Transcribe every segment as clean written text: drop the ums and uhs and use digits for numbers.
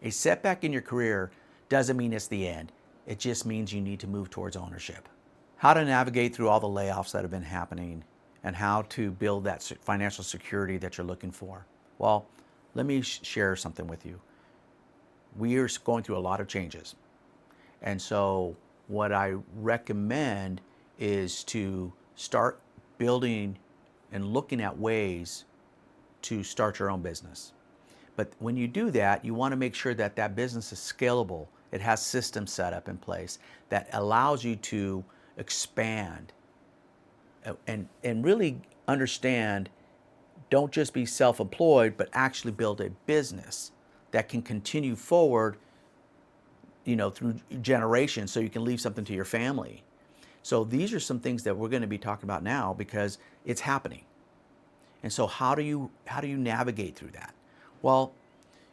A setback in your career doesn't mean it's the end. It just means you need to move towards ownership. How to navigate through all the layoffs that have been happening and how to build that financial security that you're looking for. Well, let me share something with you. We are going through a lot of changes. And so what I recommend is to start building and looking at ways to start your own business. But when you do that, you want to make sure that that business is scalable. It has systems set up in place that allows you to expand and really understand, don't just be self-employed, but actually build a business that can continue forward, through generations, so you can leave something to your family. So these are some things that we're going to be talking about now because it's happening. And so how do you navigate through that? Well,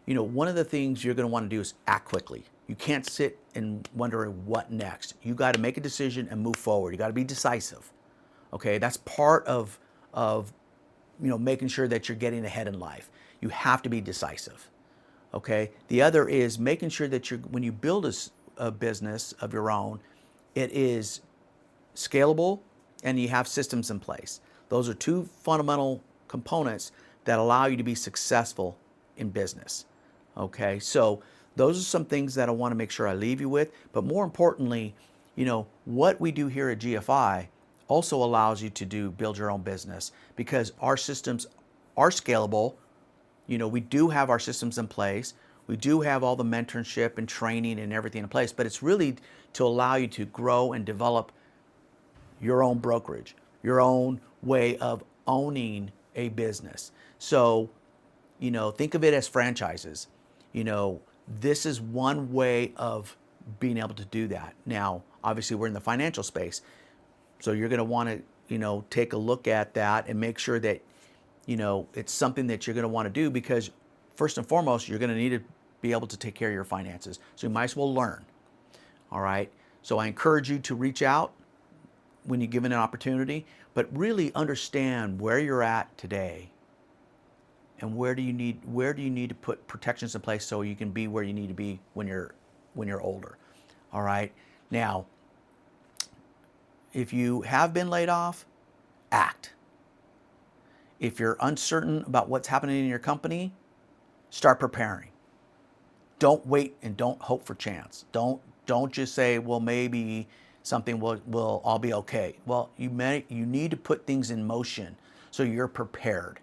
one of the things you're going to want to do is act quickly. You can't sit and wonder what next. You got to make a decision and move forward. You got to be decisive. Okay, that's part of making sure that you're getting ahead in life. You have to be decisive. Okay. The other is making sure that when you build a business of your own, it is scalable and you have systems in place. Those are two fundamental components that allow you to be successful in business. Okay. So those are some things that I want to make sure I leave you with. But more importantly, what we do here at GFI also allows you to build your own business because our systems are scalable. We do have our systems in place. We do have all the mentorship and training and everything in place, but it's really to allow you to grow and develop your own brokerage, your own way of owning a business. So, think of it as franchises. This is one way of being able to do that. Now, obviously we're in the financial space. So you're going to want to, take a look at that and make sure that, it's something that you're going to want to do because first and foremost, you're going to need to be able to take care of your finances. So you might as well learn. All right. So I encourage you to reach out when you're given an opportunity, but really understand where you're at today and where do you need to put protections in place so you can be where you need to be when you're older. All right. Now, if you have been laid off, act. If you're uncertain about what's happening in your company, start preparing. Don't wait and don't hope for chance. Don't just say, well, maybe something will all be okay. Well, you need to put things in motion so you're prepared.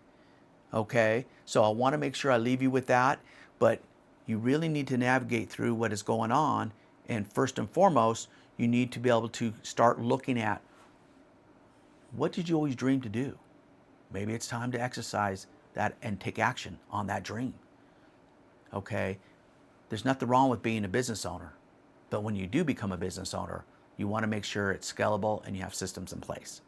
Okay? So I want to make sure I leave you with that, but you really need to navigate through what is going on. And first and foremost, you need to be able to start looking at, what did you always dream to do? Maybe it's time to exercise that and take action on that dream. Okay? There's nothing wrong with being a business owner, but when you do become a business owner, you want to make sure it's scalable and you have systems in place.